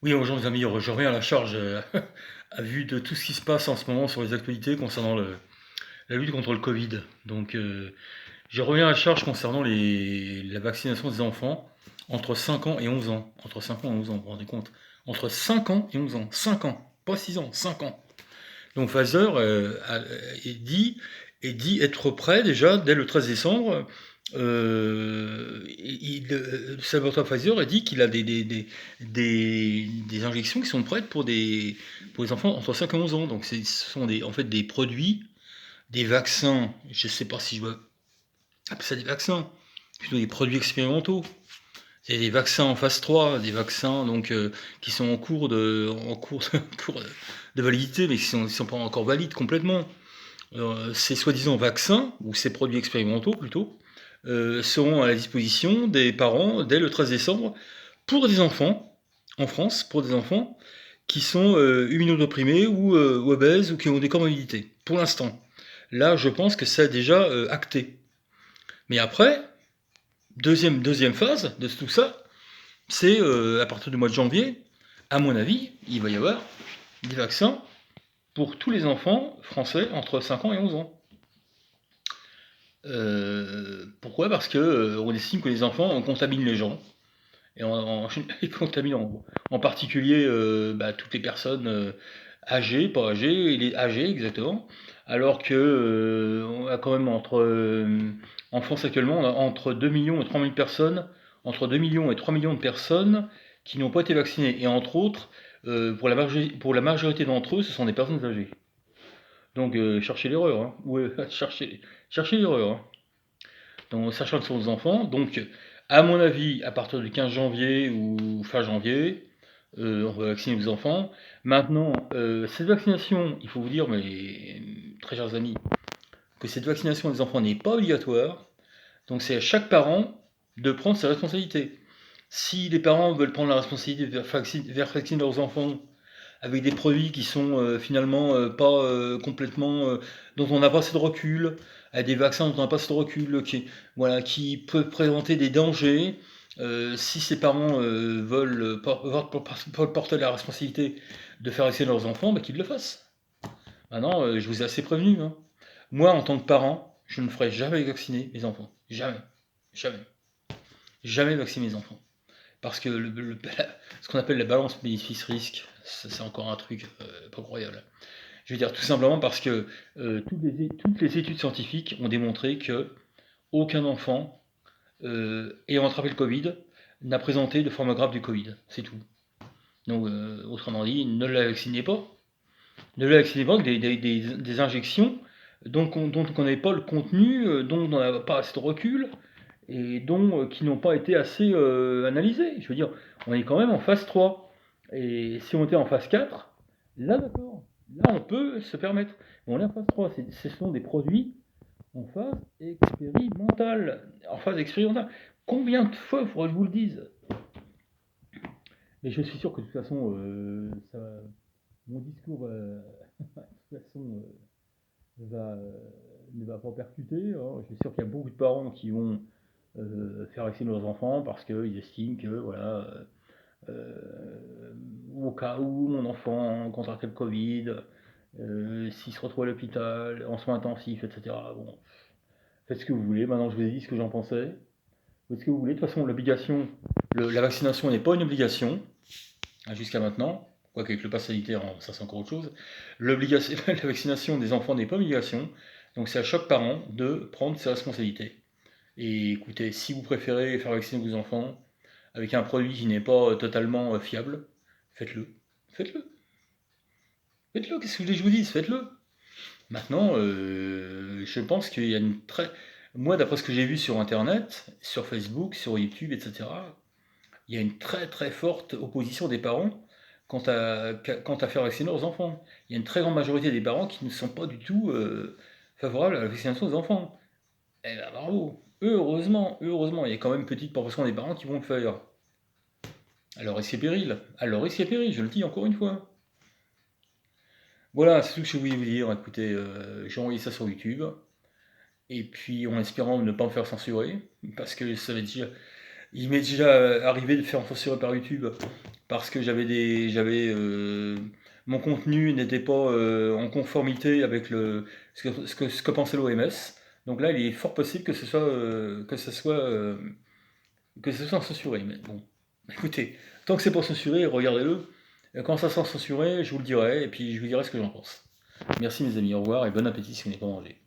Oui, bonjour mes amis, je reviens à la charge à vue de tout ce qui se passe en ce moment sur les actualités concernant la lutte contre le Covid. Donc, je reviens à la charge concernant la vaccination des enfants entre 5 ans et 11 ans. Entre 5 ans et 11 ans, vous vous rendez compte? Entre 5 ans et 11 ans. 5 ans, pas 6 ans, 5 ans. Donc Pfizer est dit être prêt déjà dès le 13 décembre. Le laboratoire Pfizer a dit qu'il a des injections qui sont prêtes pour les enfants entre 5 et 11 ans. Donc ce sont en fait des produits, des vaccins, je ne sais pas si je dois appeler ça des vaccins, plutôt des produits expérimentaux. C'est des vaccins en phase 3, des vaccins donc qui sont en cours de validité, mais qui sont pas encore valides complètement. Ces soi-disant vaccins, ou ces produits expérimentaux plutôt, seront à la disposition des parents dès le 13 décembre pour des enfants, en France, pour des enfants qui sont immunodéprimés ou obèses ou qui ont des comorbidités. Pour l'instant. Là, je pense que c'est déjà acté. Mais après, deuxième phase de tout ça, c'est à partir du mois de janvier, à mon avis, il va y avoir des vaccins pour tous les enfants français entre 5 ans et 11 ans. Pourquoi? Parce que on estime que les enfants contaminent les gens. Et ils contaminent en particulier toutes les personnes âgées, pas âgées, et les âgées exactement. Alors que on a quand même en France actuellement, on a entre 2 millions et 3 millions de personnes, entre 2 millions et 3 millions de personnes qui n'ont pas été vaccinées. Et entre autres, pour la majorité d'entre eux, ce sont des personnes âgées. Donc cherchez l'erreur, hein. Ouais, cherchez l'erreur, hein. Donc, sachant que ce sont des enfants. Donc, à mon avis, à partir du 15 janvier ou fin janvier, on va vacciner les enfants. Maintenant, cette vaccination, il faut vous dire, mes très chers amis, que cette vaccination des enfants n'est pas obligatoire. Donc, c'est à chaque parent de prendre ses responsabilités. Si les parents veulent prendre la responsabilité de faire vacciner leurs enfants avec des produits qui sont finalement pas complètement, dont on n'a pas assez de recul, avec des vaccins dont on n'a pas assez de recul, qui peuvent présenter des dangers. Si ces parents veulent porter la responsabilité de faire vacciner leurs enfants, bah, qu'ils le fassent. Maintenant, je vous ai assez prévenu, hein. Moi, en tant que parent, je ne ferai jamais vacciner mes enfants. Jamais. Jamais. Jamais vacciner mes enfants. Parce que ce qu'on appelle la balance bénéfice-risque, c'est encore un truc pas croyable. Je veux dire tout simplement parce que toutes les études scientifiques ont démontré que aucun enfant ayant attrapé le Covid n'a présenté de forme grave du Covid. C'est tout. Donc, autrement dit, ne la vaccinez pas. Ne la vaccinez pas avec des injections dont on ne connaît pas le contenu, dont on n'a pas assez de recul, et qui n'ont pas été assez analysés. Je veux dire, on est quand même en phase 3. Et si on était en phase 4, là d'accord, là on peut se permettre. Mais on est en phase 3, ce sont des produits en phase expérimentale. En phase expérimentale. Combien de fois faudrait que je vous le dise? Mais je suis sûr que de toute façon, mon discours de toute façon, ne va pas percuter, hein. Je suis sûr qu'il y a beaucoup de parents qui vont faire vacciner leurs enfants parce qu'ils estiment que voilà, au cas où mon enfant contractait le Covid, s'il se retrouve à l'hôpital, en soins intensifs, etc. Bon, faites ce que vous voulez. Maintenant, je vous ai dit ce que j'en pensais. Faites ce que vous voulez. De toute façon, la vaccination n'est pas une obligation, hein, jusqu'à maintenant. Quoique avec le pass sanitaire, ça c'est encore autre chose. La vaccination des enfants n'est pas une obligation. Donc c'est à chaque parent de prendre ses responsabilités. Et écoutez, si vous préférez faire vacciner vos enfants avec un produit qui n'est pas totalement fiable, faites-le. Faites-le. Faites-le. Qu'est-ce que vous voulez que je vous dise? Faites-le. Maintenant, je pense qu'il y a une très. Moi, d'après ce que j'ai vu sur Internet, sur Facebook, sur YouTube, etc., il y a une très très forte opposition des parents quant à faire vacciner leurs enfants. Il y a une très grande majorité des parents qui ne sont pas du tout favorables à la vaccination des enfants. Eh ben bravo. Heureusement, heureusement, il y a quand même une petite proportion des parents qui vont le faire. À leur risque et péril. À leur risque et péril, je le dis encore une fois. Voilà, c'est tout ce que je voulais vous dire. Écoutez, j'ai envoyé ça sur YouTube. Et puis en espérant ne pas me faire censurer. Parce que il m'est déjà arrivé de faire censurer par YouTube parce que mon contenu n'était pas en conformité avec ce que pensait l'OMS. Donc là, il est fort possible que ce soit censuré. Mais bon, écoutez, tant que c'est pas censuré, regardez-le. Quand ça sera censuré, je vous le dirai, et puis je vous dirai ce que j'en pense. Merci mes amis, au revoir et bon appétit si vous n'avez pas mangé.